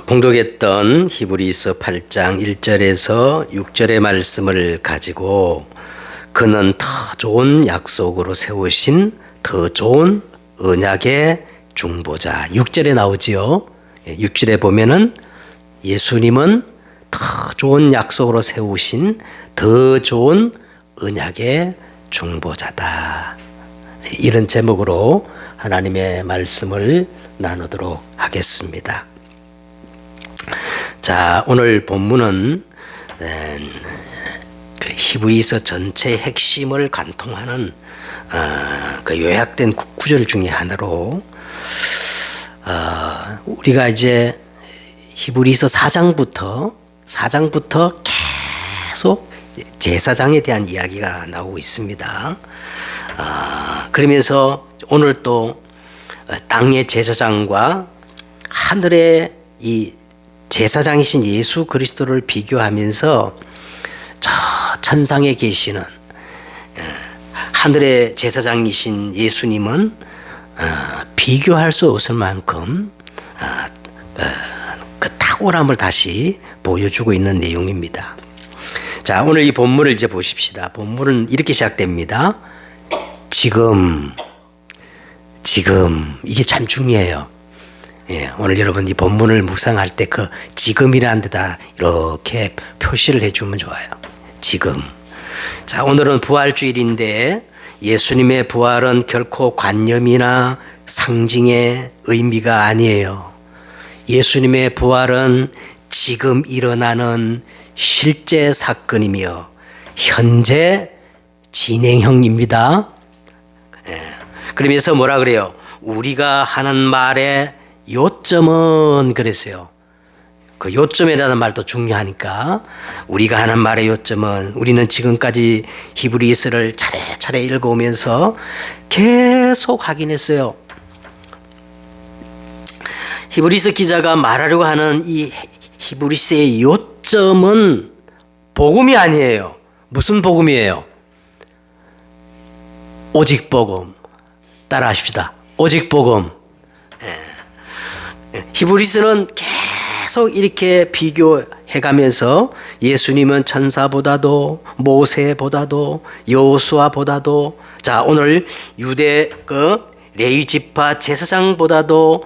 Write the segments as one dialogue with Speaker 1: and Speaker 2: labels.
Speaker 1: 봉독했던 히브리서 8장 1절에서 6절의 말씀을 가지고 그는 더 좋은 약속으로 세우신 더 좋은 언약의 중보자 6절에 나오지요. 6절에 보면은 예수님은 더 좋은 약속으로 세우신 더 좋은 언약의 중보자다. 이런 제목으로 하나님의 말씀을 나누도록 하겠습니다. 자, 오늘 본문은 히브리서 전체의 핵심을 관통하는 요약된 구절 중에 하나로 우리가 이제 히브리서 4장부터 계속 제사장에 대한 이야기가 나오고 있습니다. 그러면서 오늘 또 땅의 제사장과 하늘의 이 제사장이신 예수 그리스도를 비교하면서 저 천상에 계시는 하늘의 제사장이신 예수님은 비교할 수 없을 만큼 그 탁월함을 다시 보여주고 있는 내용입니다. 자, 오늘 이 본문을 이제 보십시다. 본문은 이렇게 시작됩니다. 지금 이게 참 중요해요. 예, 오늘 여러분 이 본문을 묵상할 때 그 지금이라는 데다 이렇게 표시를 해주면 좋아요. 지금. 자, 오늘은 부활주일인데 예수님의 부활은 결코 관념이나 상징의 의미가 아니에요. 예수님의 부활은 지금 일어나는 실제 사건이며 현재 진행형입니다. 예. 그러면서 뭐라 그래요? 우리가 하는 말의 요점은 그랬어요. 그 요점이라는 말도 중요하니까 우리가 하는 말의 요점은 우리는 지금까지 히브리서를 차례차례 읽어오면서 계속 확인했어요. 히브리서 기자가 말하려고 하는 이 히브리서의 요점은 복음이 아니에요. 무슨 복음이에요? 오직 복음. 따라하십시다. 오직 복음. 히브리서는 계속 이렇게 비교해가면서 예수님은 천사보다도 모세보다도 여호수아보다도 자, 오늘 유대 레위 지파 제사장보다도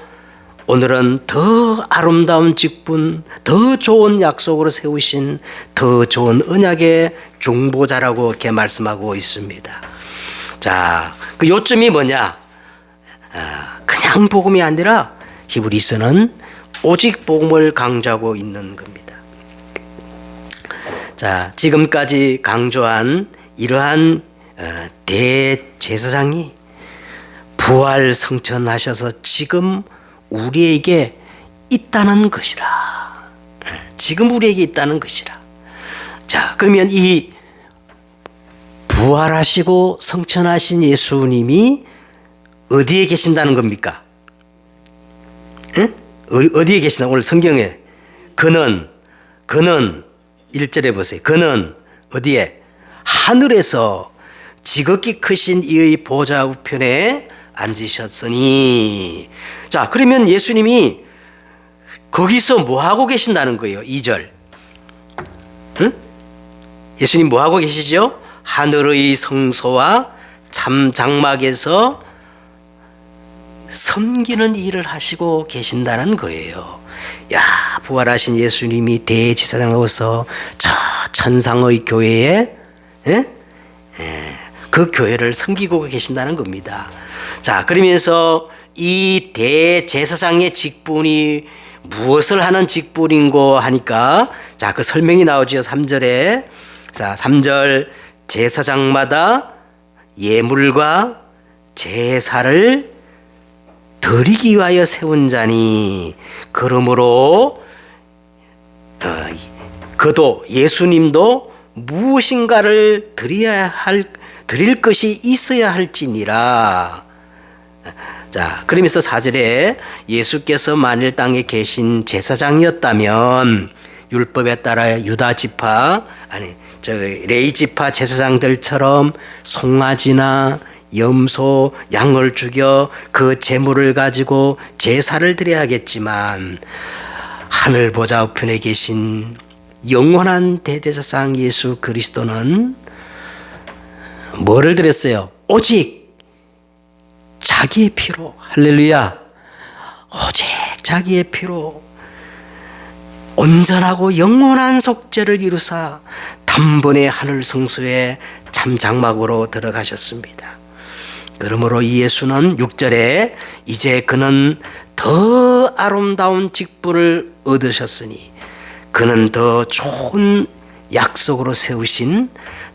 Speaker 1: 오늘은 더 아름다운 직분, 더 좋은 약속으로 세우신 더 좋은 언약의 중보자라고 이렇게 말씀하고 있습니다. 자, 그 요점이 뭐냐? 그냥 복음이 아니라 히브리서는 오직 복음을 강조하고 있는 겁니다. 자, 지금까지 강조한 이러한 대제사장이 부활 성천하셔서 지금 우리에게 있다는 것이라. 지금 우리에게 있다는 것이라. 자, 그러면 이 부활하시고 성천하신 예수님이 어디에 계신다는 겁니까? 응? 어디에 계시나? 오늘 성경에 그는 1절에 보세요. 그는 어디에? 하늘에서 지극히 크신 이의 보좌 우편에 앉으셨으니. 자, 그러면 예수님이 거기서 뭐 하고 계신다는 거예요? 2절. 응? 예수님 뭐 하고 계시죠? 하늘의 성소와 참 장막에서 섬기는 일을 하시고 계신다는 거예요. 야, 부활하신 예수님이 대제사장으로서 저 천상의 교회에 그 교회를 섬기고 계신다는 겁니다. 자, 그러면서 이 대제사장의 직분이 무엇을 하는 직분인고 하니까 자, 그 설명이 나오죠. 3절에. 자, 3절 제사장마다 예물과 제사를 드리기 위하여 세운 자니 그러므로 그도 예수님도 무엇인가를 드릴 것이 있어야 할지니라. 자, 그러면서 4절에 예수께서 만일 땅에 계신 제사장이었다면 율법에 따라 유다 지파 레위 지파 제사장들처럼 송아지나 염소, 양을 죽여 그 제물을 가지고 제사를 드려야겠지만 하늘 보좌 우편에 계신 영원한 대제사장 예수 그리스도는 뭐를 드렸어요? 오직 자기의 피로, 할렐루야, 오직 자기의 피로 온전하고 영원한 속죄를 이루사 단번에 하늘 성소에 참장막으로 들어가셨습니다. 그러므로 이 예수는 6절에 이제 그는 더 아름다운 직분을 얻으셨으니 그는 더 좋은 약속으로 세우신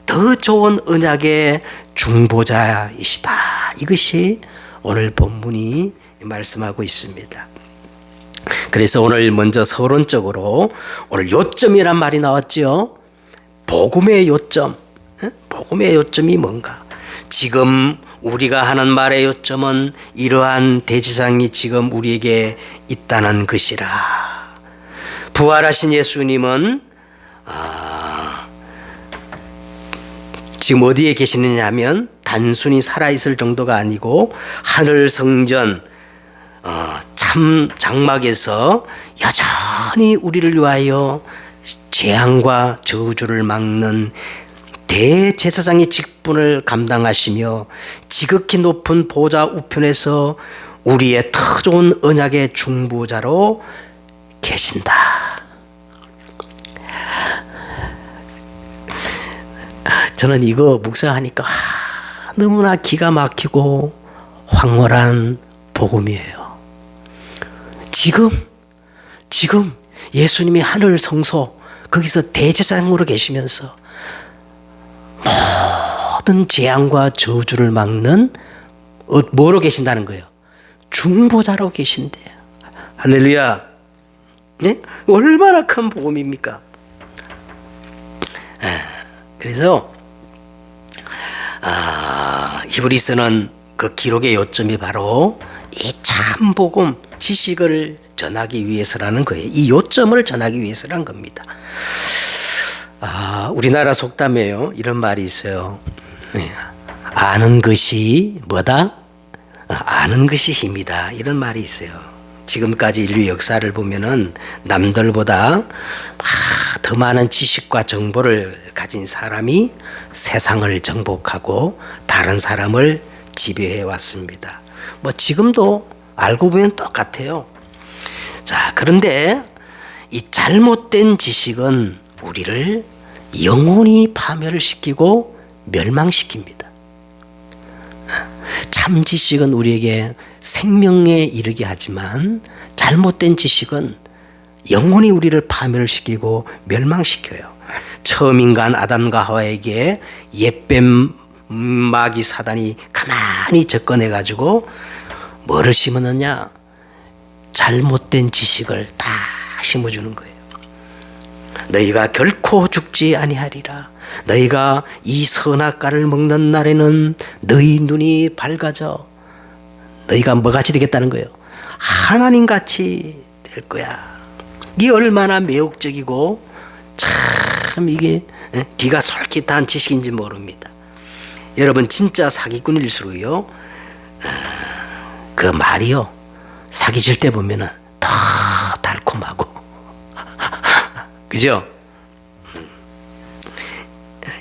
Speaker 1: 더 좋은 언약의 중보자이시다. 이것이 오늘 본문이 말씀하고 있습니다. 그래서 오늘 먼저 서론적으로 오늘 요점이란 말이 나왔죠. 복음의 요점. 복음의 요점이 뭔가? 지금 우리가 하는 말의 요점은 이러한 대제사장이 지금 우리에게 있다는 것이라. 부활하신 예수님은 지금 어디에 계시느냐 하면 단순히 살아있을 정도가 아니고 하늘 성전 참 장막에서 여전히 우리를 위하여 재앙과 저주를 막는 대제사장의 직분을 감당하시며 지극히 높은 보좌 우편에서 우리의 더 좋은 언약의 중보자로 계신다. 저는 이거 묵상하니까 너무나 기가 막히고 황홀한 복음이에요. 지금 예수님이 하늘 성소 거기서 대제사장으로 계시면서 모든 재앙과 저주를 막는 뭐로 계신다는 거예요? 중보자로 계신대요. 할렐루야. 네? 얼마나 큰 복음입니까? 그래서 히브리서는 그 기록의 요점이 바로 이 참 복음 지식을 전하기 위해서라는 거예요. 이 요점을 전하기 위해서라는 겁니다. 우리나라 속담에요, 이런 말이 있어요. 아는 것이 뭐다? 아는 것이 힘이다. 이런 말이 있어요. 지금까지 인류 역사를 보면은 남들보다 더 많은 지식과 정보를 가진 사람이 세상을 정복하고 다른 사람을 지배해 왔습니다. 뭐 지금도 알고 보면 똑같아요. 자, 그런데 이 잘못된 지식은 우리를 영원히 파멸시키고 멸망시킵니다. 참 지식은 우리에게 생명에 이르게 하지만 잘못된 지식은 영원히 우리를 파멸시키고 멸망시켜요. 처음 인간 아담과 하와에게 옛뱀 마귀 사단이 가만히 접근해 가지고 뭐를 심었느냐? 잘못된 지식을 다 심어주는 거예요. 너희가 결코 죽지 아니하리라. 너희가 이 선악과를 먹는 날에는 너희 눈이 밝아져 너희가 뭐같이 되겠다는 거예요? 하나님같이 될 거야. 이게 얼마나 매혹적이고 참 이게 귀가 솔깃한 지식인지 모릅니다. 여러분 진짜 사기꾼일수록요 그 말이요 사기칠 때 보면은 더 달콤하고 그죠?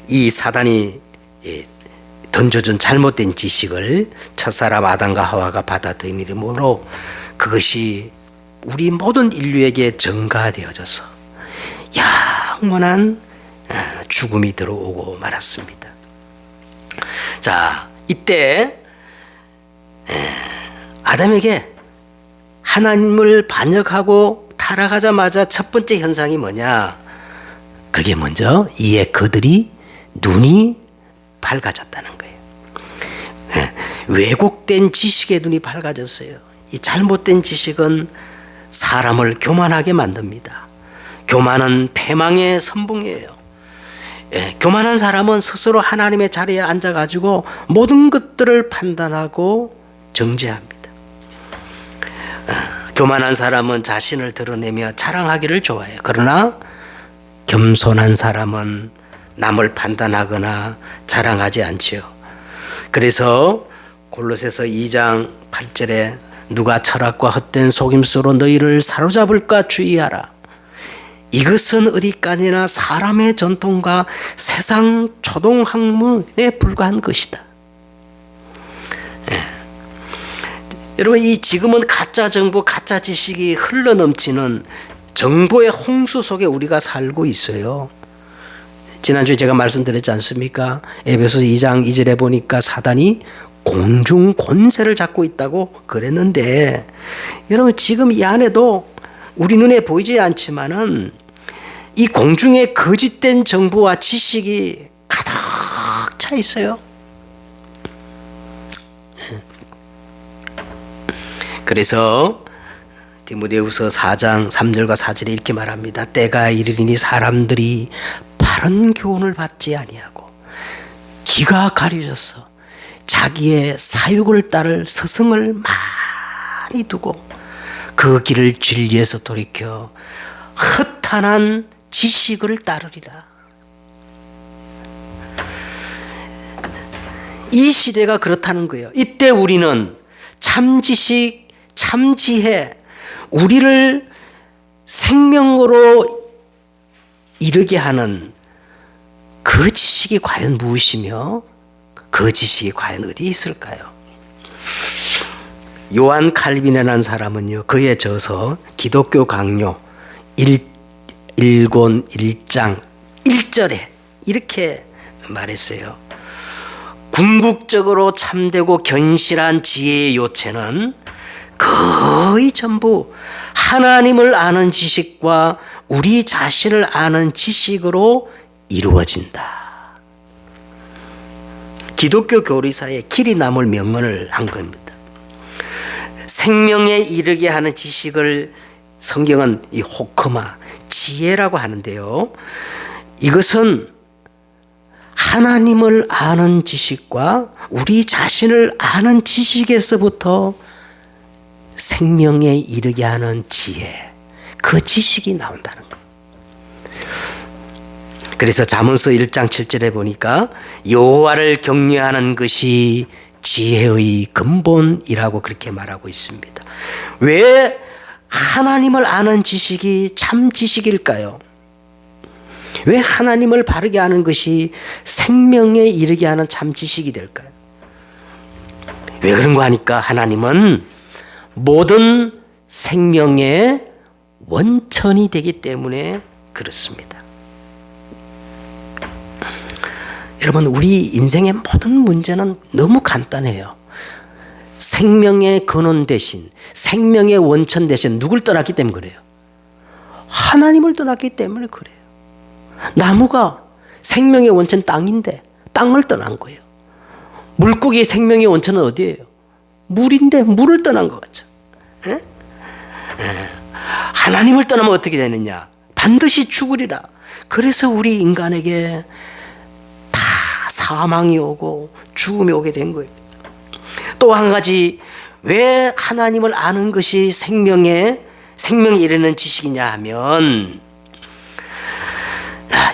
Speaker 1: 이 사단이 던져준 잘못된 지식을 첫사람 아담과 하와가 받아들임으로 그것이 우리 모든 인류에게 전가되어져서 영원한 죽음이 들어오고 말았습니다. 자, 이때 아담에게 하나님을 반역하고 타락하자마자 첫 번째 현상이 뭐냐? 그게 먼저 이에 그들이 눈이 밝아졌다는 거예요. 왜곡된 지식의 눈이 밝아졌어요. 이 잘못된 지식은 사람을 교만하게 만듭니다. 교만은 패망의 선봉이에요. 교만한 사람은 스스로 하나님의 자리에 앉아가지고 모든 것들을 판단하고 정죄합니다. 교만한 사람은 자신을 드러내며 자랑하기를 좋아해요. 그러나 겸손한 사람은 남을 판단하거나 자랑하지 않지요. 그래서 골로새서 2장 8절에 누가 철학과 헛된 속임수로 너희를 사로잡을까 주의하라. 이것은 어디까지나 사람의 전통과 세상 초동학문에 불과한 것이다. 여러분, 이 지금은 가짜 정보, 가짜 지식이 흘러넘치는 정보의 홍수 속에 우리가 살고 있어요. 지난주에 제가 말씀드렸지 않습니까? 에베소서 2장 2절에 보니까 사단이 공중 권세를 잡고 있다고 그랬는데, 여러분 지금 이 안에도 우리 눈에 보이지 않지만은 이 공중에 거짓된 정보와 지식이 가득 차 있어요. 그래서 디모데후서 4장 3절과 4절에 이렇게 말합니다. 때가 이르리니 사람들이 바른 교훈을 받지 아니하고 귀가 가려져서 자기의 사욕을 따를 스승을 많이 두고 그 길을 진리에서 돌이켜 허탄한 지식을 따르리라. 이 시대가 그렇다는 거예요. 이때 우리는 참 지식, 참 지혜, 우리를 생명으로 이르게 하는 그 지식이 과연 무엇이며 그 지식이 과연 어디에 있을까요? 요한 칼빈이라는 사람은요, 그에 져서 기독교 강요 1권 1장 1절에 이렇게 말했어요. 궁극적으로 참되고 견실한 지혜의 요체는 거의 전부 하나님을 아는 지식과 우리 자신을 아는 지식으로 이루어진다. 기독교 교리사에 길이 남을 명언을 한 겁니다. 생명에 이르게 하는 지식을 성경은 이 호크마, 지혜라고 하는데요. 이것은 하나님을 아는 지식과 우리 자신을 아는 지식에서부터 생명에 이르게 하는 지혜, 그 지식이 나온다는 거예요. 그래서 잠언서 1장 7절에 보니까 여호와를 경외하는 것이 지혜의 근본이라고 그렇게 말하고 있습니다. 왜 하나님을 아는 지식이 참 지식일까요? 왜 하나님을 바르게 아는 것이 생명에 이르게 하는 참 지식이 될까요? 왜 그런 거 하니까 하나님은 모든 생명의 원천이 되기 때문에 그렇습니다. 여러분, 우리 인생의 모든 문제는 너무 간단해요. 생명의 근원 대신, 생명의 원천 대신 누굴 떠났기 때문에 그래요? 하나님을 떠났기 때문에 그래요. 나무가 생명의 원천 땅인데 땅을 떠난 거예요. 물고기의 생명의 원천은 어디예요? 물인데 물을 떠난 것 같죠. 하나님을 떠나면 어떻게 되느냐? 반드시 죽으리라. 그래서 우리 인간에게 다 사망이 오고 죽음이 오게 된 거예요. 또 한 가지, 왜 하나님을 아는 것이 생명에 이르는 지식이냐 하면,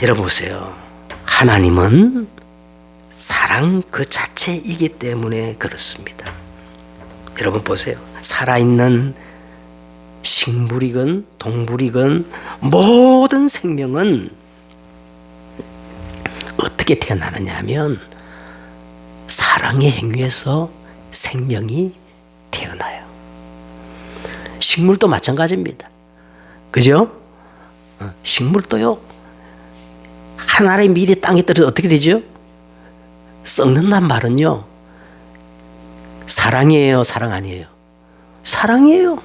Speaker 1: 여러분 보세요. 하나님은 사랑 그 자체이기 때문에 그렇습니다. 여러분 보세요. 살아있는 식물이건 동물이건 모든 생명은 어떻게 태어나느냐 하면 사랑의 행위에서 생명이 태어나요. 식물도 마찬가지입니다. 그죠? 식물도요, 하나의 밀이 땅에 떨어져 어떻게 되죠? 썩는단 말은요, 사랑이에요, 사랑 아니에요? 사랑이에요.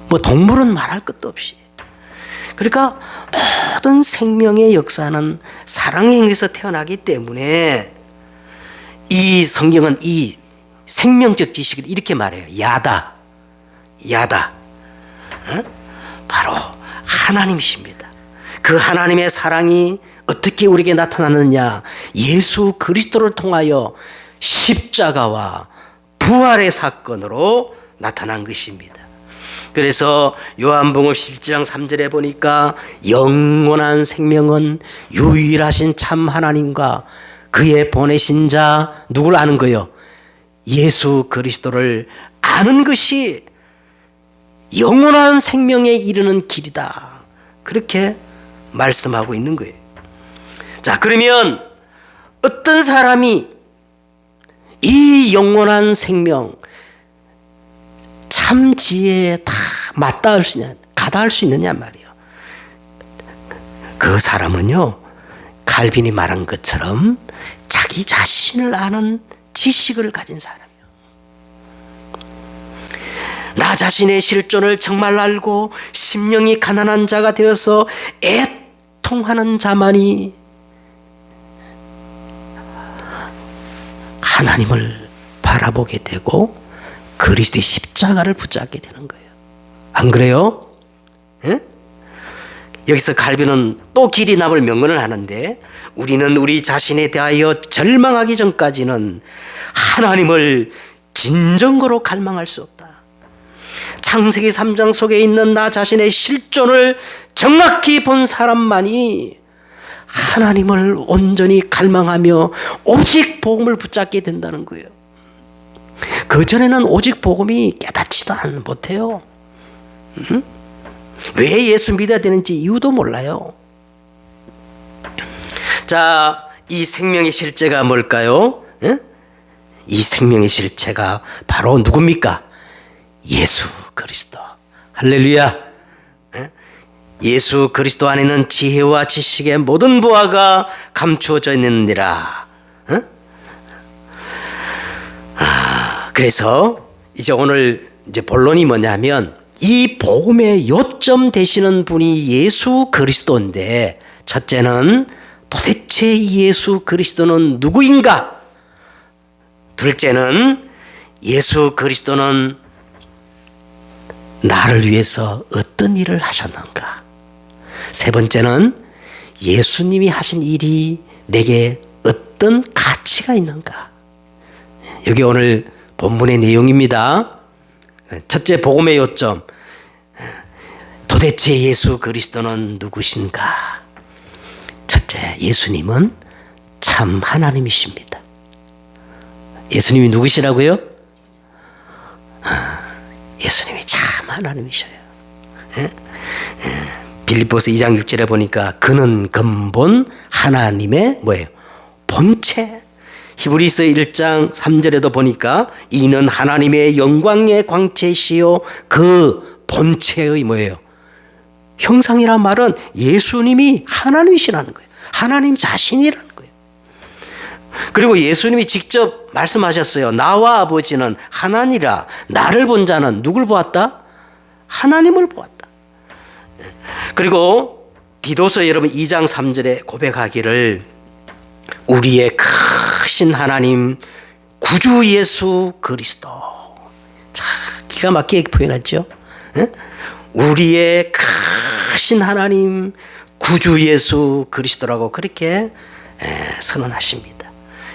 Speaker 1: 뭐 동물은 말할 것도 없이. 그러니까 모든 생명의 역사는 사랑의 행위에서 태어나기 때문에 이 성경은 이 생명적 지식을 이렇게 말해요. 야다. 바로 하나님이십니다. 그 하나님의 사랑이 어떻게 우리에게 나타나느냐? 예수 그리스도를 통하여 십자가와 부활의 사건으로 나타난 것입니다. 그래서 요한복음 17장 3절에 보니까 영원한 생명은 유일하신 참 하나님과 그의 보내신 자 누굴 아는 거예요? 예수 그리스도를 아는 것이 영원한 생명에 이르는 길이다. 그렇게 말씀하고 있는 거예요. 자, 그러면 어떤 사람이 이 영원한 생명 참 지혜에 다 맞닿을 수 있냐, 가닿을 수 있느냐 말이에요. 그 사람은요, 칼빈이 말한 것처럼 자기 자신을 아는 지식을 가진 사람이에요. 나 자신의 실존을 정말 알고 심령이 가난한 자가 되어서 애통하는 자만이 하나님을 바라보게 되고 그리스도의 십자가를 붙잡게 되는 거예요. 안 그래요? 예? 여기서 칼빈은 또 길이 남을 명언을 하는데, 우리는 우리 자신에 대하여 절망하기 전까지는 하나님을 진정으로 갈망할 수 없다. 창세기 3장 속에 있는 나 자신의 실존을 정확히 본 사람만이 하나님을 온전히 갈망하며 오직 복음을 붙잡게 된다는 거예요. 그전에는 오직 복음이 깨닫지도 못해요. 왜 예수 믿어야 되는지 이유도 몰라요. 자, 이 생명의 실체가 뭘까요? 이 생명의 실체가 바로 누굽니까? 예수 그리스도. 할렐루야. 예수 그리스도 안에는 지혜와 지식의 모든 보화가 감추어져 있느니라. 그래서 이제 오늘 이제 본론이 뭐냐면, 이 복음의 요점 되시는 분이 예수 그리스도인데, 첫째는 도대체 예수 그리스도는 누구인가? 둘째는 예수 그리스도는 나를 위해서 어떤 일을 하셨는가? 세 번째는 예수님이 하신 일이 내게 어떤 가치가 있는가? 여기 오늘 본문의 내용입니다. 첫째, 복음의 요점. 도대체 예수 그리스도는 누구신가? 첫째, 예수님은 참 하나님이십니다. 예수님이 누구시라고요? 예수님이 참 하나님이셔요. 빌립보서 2장 6절에 보니까 그는 근본 하나님의 뭐예요? 본체. 히브리서 1장 3절에도 보니까 이는 하나님의 영광의 광채시요 그 본체의 뭐예요? 형상이란 말은 예수님이 하나님이시라는 거예요. 하나님 자신이라는 거예요. 그리고 예수님이 직접 말씀하셨어요. 나와 아버지는 하나니라. 나를 본 자는 누굴 보았다? 하나님을 보았다. 그리고 디도서 여러분 2장 3절에 고백하기를 우리의 크신 하나님 구주 예수 그리스도. 자, 기가 막히게 표현했죠. 우리의 크신 하나님 구주 예수 그리스도라고 그렇게 선언하십니다.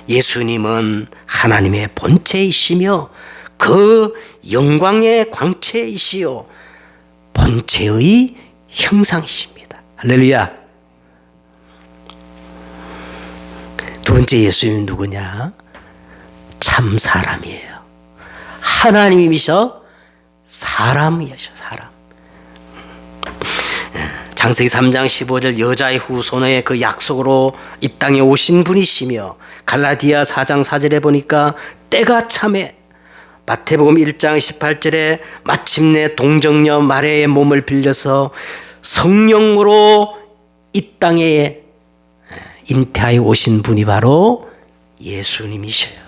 Speaker 1: 예수님은 하나님의 본체이시며 그 영광의 광채이시요 본체의 형상이십니다. 할렐루야. 두 번째, 예수님은 누구냐? 참 사람이에요. 하나님이셔 사람이셔 사람. 창세기 3장 15절 여자의 후손의 그 약속으로 이 땅에 오신 분이시며, 갈라디아 4장 4절에 보니까 때가 참에, 마태복음 1장 18절에 마침내 동정녀 마리아의 몸을 빌려서 성령으로 이 땅에 잉태하여 오신 분이 바로 예수님이셔요.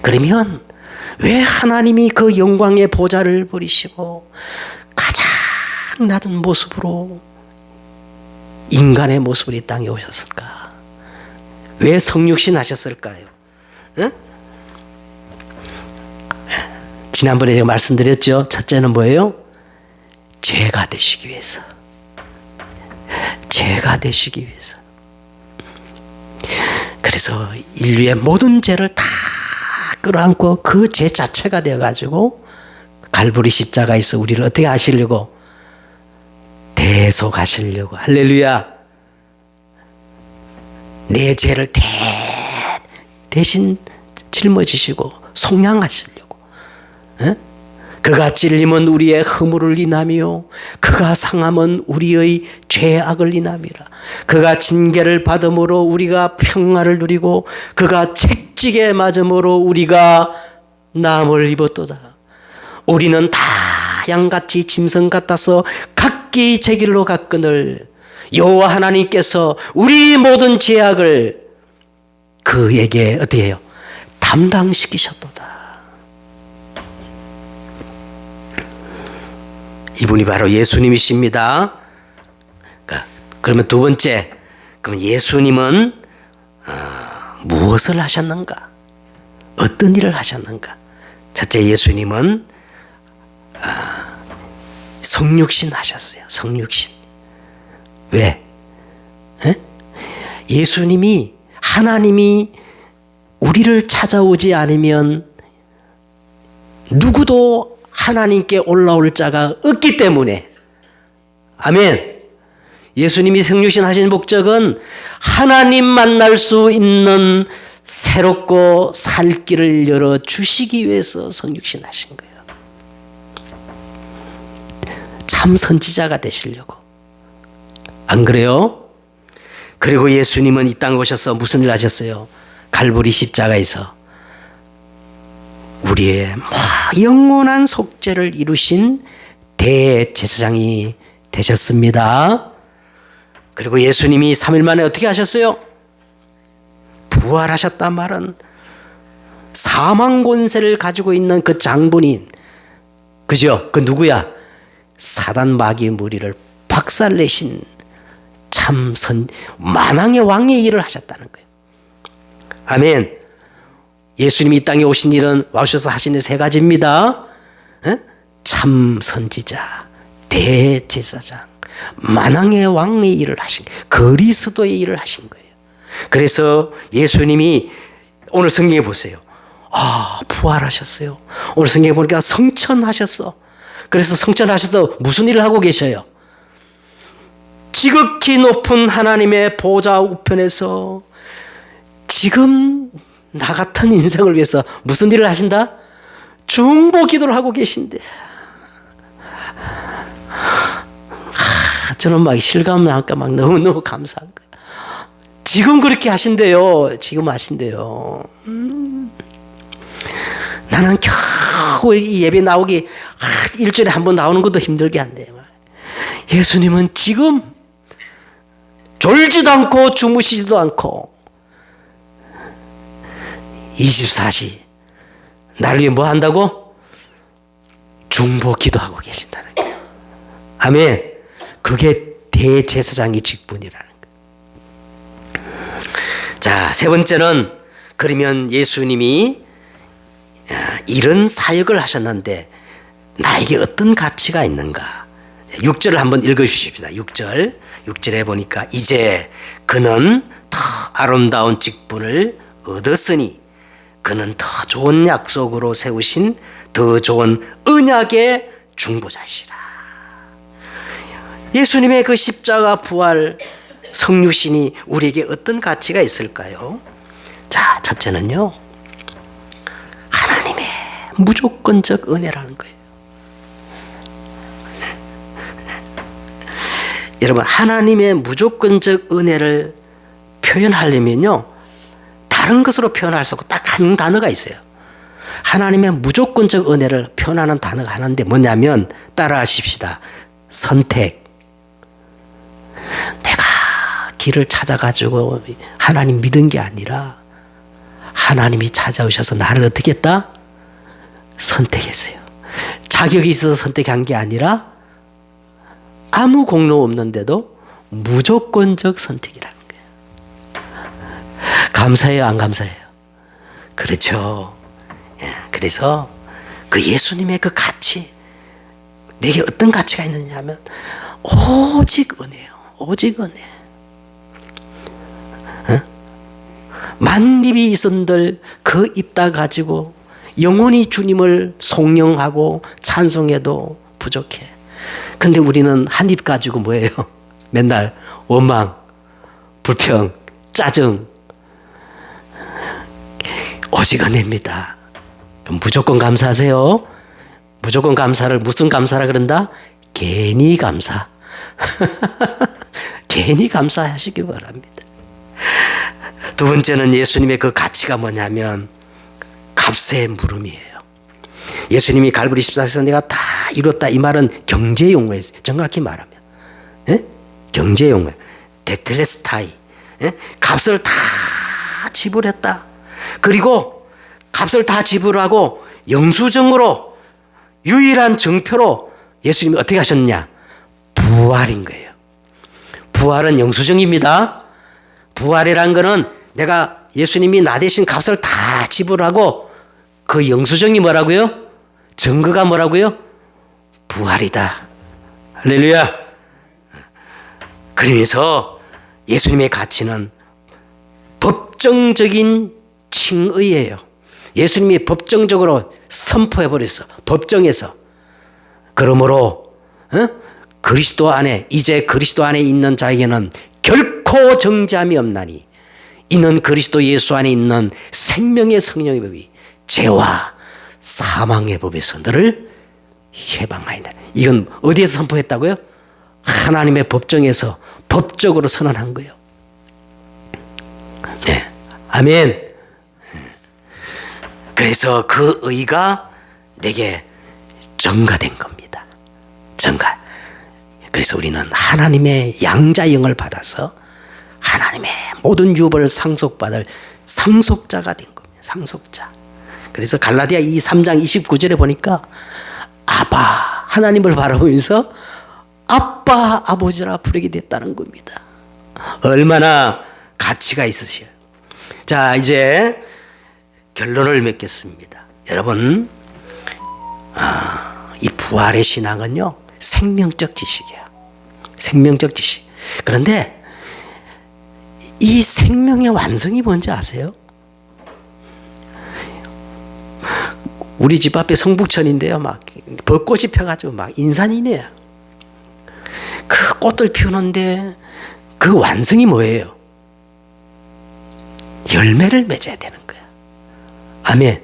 Speaker 1: 그러면 왜 하나님이 그 영광의 보좌를 버리시고 가장 낮은 모습으로 인간의 모습으로 이 땅에 오셨을까? 왜 성육신 하셨을까요? 지난번에 제가 말씀드렸죠. 첫째는 뭐예요? 죄가 되시기 위해서. 죄가 되시기 위해서. 그래서 인류의 모든 죄를 다 끌어안고 그 죄 자체가 되어가지고 갈보리 십자가에서 우리를 어떻게 하시려고? 대속하시려고. 할렐루야. 내 죄를 대신 짊어지시고 속량하시려고. 그가 찔림은 우리의 허물을 인하며 그가 상함은 우리의 죄악을 인함이라. 그가 징계를 받음으로 우리가 평화를 누리고 그가 채찍에 맞음으로 우리가 남을 입었도다. 우리는 다 양같이 짐승 같아서 각기 제 길로 갔거늘 여호와 하나님께서 우리 모든 죄악을 그에게 어떻게 해요? 담당시키셨도다. 이분이 바로 예수님이십니다. 그러면 두 번째, 그럼 예수님은 무엇을 하셨는가? 어떤 일을 하셨는가? 첫째, 예수님은 성육신 하셨어요. 성육신. 왜? 예수님이, 하나님이 우리를 찾아오지 않으면 누구도 하나님께 올라올 자가 없기 때문에, 아멘. 예수님이 성육신 하신 목적은 하나님 만날 수 있는 새롭고 살 길을 열어주시기 위해서 성육신 하신 거예요. 참 선지자가 되시려고. 안 그래요? 그리고 예수님은 이 땅에 오셔서 무슨 일 하셨어요? 갈보리 십자가에서 우리의 영원한 속죄를 이루신 대제사장이 되셨습니다. 그리고 예수님이 3일 만에 어떻게 하셨어요? 부활하셨단 말은 사망 권세를 가지고 있는 그 장본인, 그죠? 그 누구야? 사단 마귀의 무리를 박살내신 참 만왕의 왕의 일을 하셨다는 거예요. 아멘. 예수님이 이 땅에 오신 일은, 와셔서 하신 일 세 가지입니다. 참 선지자, 대제사장, 만왕의 왕의 일을 하신, 그리스도의 일을 하신 거예요. 그래서 예수님이 오늘 성경에 보세요. 부활하셨어요. 오늘 성경에 보니까 성천하셨어. 그래서 성천하셔서 무슨 일을 하고 계셔요? 지극히 높은 하나님의 보좌 우편에서 지금 나 같은 인생을 위해서 무슨 일을 하신다? 중보 기도를 하고 계신데, 저는 막 실감 나니까 막 너무너무 감사한 거예요. 지금 그렇게 하신대요. 지금 하신대요. 나는 겨우 이 예배 나오기 일주일에 한 번 나오는 것도 힘들게 한대요. 예수님은 지금 졸지도 않고 주무시지도 않고 24시 나를 위해 뭐 한다고? 중보 기도하고 계신다는 거예요. 아멘. 그게 대제사장의 직분이라는 거예요. 자, 세 번째는, 그러면 예수님이 이런 사역을 하셨는데 나에게 어떤 가치가 있는가? 6절을 한번 읽어주십시다. 6절에 보니까 이제 그는 더 아름다운 직분을 얻었으니 그는 더 좋은 약속으로 세우신 더 좋은 언약의 중보자시라. 예수님의 그 십자가 부활 성육신이 우리에게 어떤 가치가 있을까요? 자, 첫째는요, 하나님의 무조건적 은혜라는 거예요. 여러분, 하나님의 무조건적 은혜를 표현하려면요, 다른 것으로 표현할 수 없고 딱 한 단어가 있어요. 하나님의 무조건적 은혜를 표현하는 단어가 하나인데 뭐냐면, 따라하십시다. 선택. 내가 길을 찾아가지고 하나님 믿은 게 아니라 하나님이 찾아오셔서 나를 어떻게 했다? 선택했어요. 자격이 있어서 선택한 게 아니라 아무 공로 없는데도 무조건적 선택이라는 거예요. 감사해요, 안 감사해요? 그렇죠. 그래서 그 예수님의 그 가치, 내게 어떤 가치가 있느냐 하면 오직 은혜요. 오직 은혜. 만입이 있은들 그 입 다 가지고 영원히 주님을 송영하고 찬송해도 부족해. 근데 우리는 한 입 가지고 뭐예요? 맨날 원망, 불평, 짜증. 오직 은혜입니다. 그럼 무조건 감사하세요. 무조건 감사를 무슨 감사라 그런다? 괜히 감사. 괜히 감사하시기 바랍니다. 두 번째는 예수님의 그 가치가 뭐냐면 값의 물음이에요. 예수님이 갈보리 십자가에서 내가 다 이뤘다 이 말은 경제 용어예요. 정확히 말하면 경제 용어, 데텔레스타이, 값을 다 지불했다. 그리고 값을 다 지불하고 영수증으로 유일한 증표로 예수님이 어떻게 하셨느냐? 부활인 거예요. 부활은 영수증입니다. 부활이란 거는 내가 예수님이 나 대신 값을 다 지불하고 그 영수증이 뭐라고요? 증거가 뭐라고요? 부활이다. 할렐루야. 그러면서 예수님의 가치는 법정적인 칭의예요. 예수님이 법정적으로 선포해버렸어. 법정에서. 그러므로 그리스도 안에 이제 그리스도 안에 있는 자에게는 결코 정죄함이 없나니 이는 그리스도 예수 안에 있는 생명의 성령의 법이 죄와 사망의 법에서 너를 해방하이다. 이건 어디에서 선포했다고요? 하나님의 법정에서 법적으로 선언한 거예요. 네. 아멘. 그래서 그 의가 내게 전가된 겁니다. 전가. 그래서 우리는 하나님의 양자형을 받아서 하나님의 모든 유업을 상속받을 상속자가 된 겁니다. 상속자. 그래서 갈라디아 3장 29절에 보니까 아바 하나님을 바라보면서 아빠 아버지라 부르게 됐다는 겁니다. 얼마나 가치가 있으셔요. 자, 이제 결론을 맺겠습니다. 여러분, 이 부활의 신앙은요 생명적 지식이에요. 생명적 지식. 그런데 이 생명의 완성이 뭔지 아세요? 우리 집 앞에 성북천인데요, 막 벚꽃이 펴가지고 막 인산이네요. 그 꽃을 피우는데 그 완성이 뭐예요? 열매를 맺어야 되는 거야. 아멘.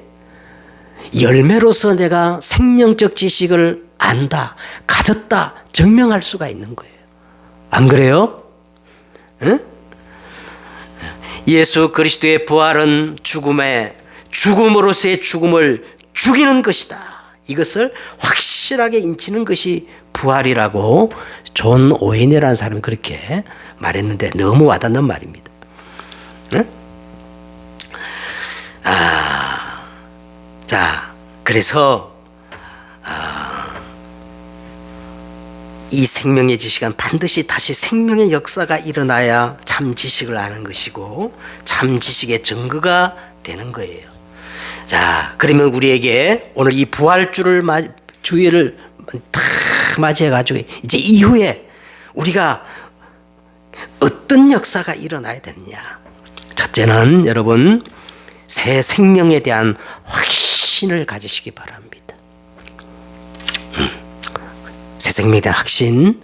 Speaker 1: 열매로서 내가 생명적 지식을 안다, 가졌다, 증명할 수가 있는 거예요. 안 그래요? 응? 예수 그리스도의 부활은 죽음으로서의 죽음을 죽이는 것이다. 이것을 확실하게 인치는 것이 부활이라고 존 오웬이라는 사람이 그렇게 말했는데 너무 와닿는 말입니다. 응? 자, 그래서 이 생명의 지식은 반드시 다시 생명의 역사가 일어나야 참 지식을 아는 것이고 참 지식의 증거가 되는 거예요. 자, 그러면 우리에게 오늘 이 부활주의를 다 맞이해가지고 이제 이후에 우리가 어떤 역사가 일어나야 되느냐. 첫째는 여러분 새 생명에 대한 확신을 가지시기 바랍니다. 새 생명에 대한 확신.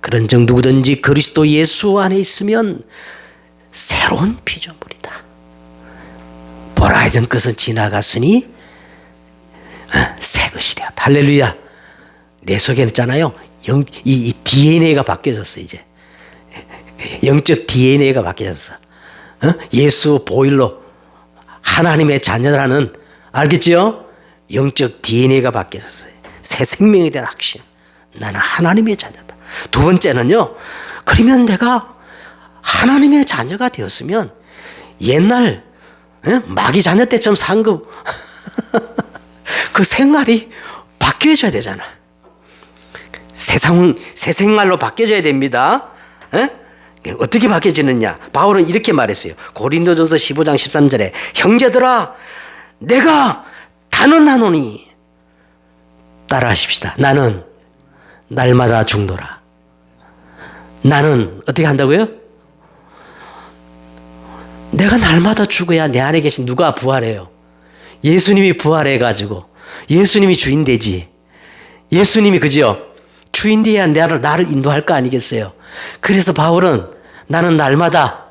Speaker 1: 그런즉 누구든지 그리스도 예수 안에 있으면 새로운 피조물이다. 보라 이전 것은 지나갔으니 새 것이 되었다. 할렐루야. 내 속에는 있잖아요. 이 DNA가 바뀌어졌어. 이제 영적 DNA가 바뀌어졌어. 예수 보일로 하나님의 자녀라는, 알겠지요? 영적 DNA가 바뀌었어요. 새 생명에 대한 확신. 나는 하나님의 자녀다. 두 번째는요, 그러면 내가 하나님의 자녀가 되었으면 옛날 마귀 자녀 때처럼 산 거 그 생활이 바뀌어져야 되잖아. 새 생활로 바뀌어져야 됩니다. 어떻게 바뀌어지느냐? 바울은 이렇게 말했어요. 고린도전서 15장 13절에 형제들아 내가 단언하노니 따라하십시다. 나는 날마다 죽노라. 나는 어떻게 한다고요? 내가 날마다 죽어야 내 안에 계신 누가 부활해요? 예수님이 부활해가지고 예수님이 주인 되지. 예수님이 그죠? 주인 돼야 나를 인도할 거 아니겠어요? 그래서 바울은 나는 날마다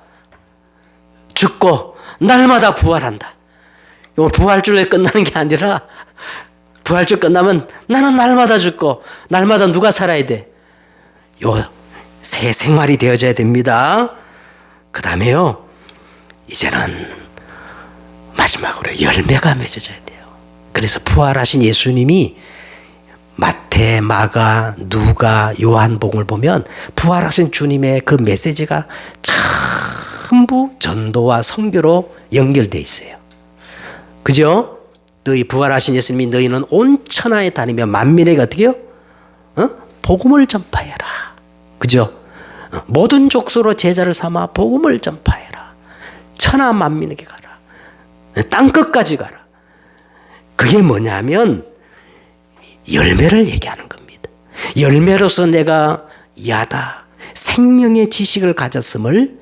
Speaker 1: 죽고 날마다 부활한다. 부활주일에 끝나는 게 아니라 부활절 끝나면 나는 날마다 죽고 날마다 누가 살아야 돼? 요 새 생활이 되어져야 됩니다. 그 다음에요, 이제는 마지막으로 열매가 맺어져야 돼요. 그래서 부활하신 예수님이 마태, 마가, 누가, 요한복음을 보면 부활하신 주님의 그 메시지가 전부 전도와 선교로 연결되어 있어요. 그죠? 너희 부활하신 예수님이 너희는 온 천하에 다니며 만민에게 어떻게 해요? 복음을 전파해라. 그죠? 모든 족속으로 제자를 삼아 복음을 전파해라. 천하 만민에게 가라. 땅끝까지 가라. 그게 뭐냐면 열매를 얘기하는 겁니다. 열매로서 내가 야다 생명의 지식을 가졌음을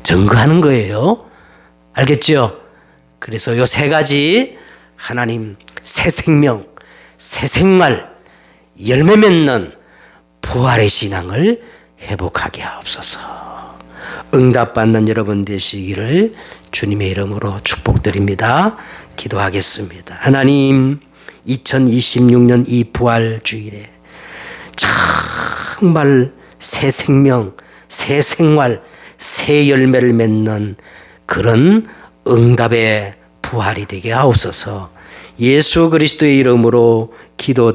Speaker 1: 증거하는 거예요. 알겠죠? 그래서 요 세 가지, 하나님 새 생명, 새 생활, 열매 맺는 부활의 신앙을 회복하게 하옵소서. 응답받는 여러분 되시기를 주님의 이름으로 축복드립니다. 기도하겠습니다. 하나님, 2026년 이 부활 주일에 정말 새 생명, 새 생활, 새 열매를 맺는 그런 응답의 부활이 되게 하옵소서. 예수 그리스도의 이름으로 기도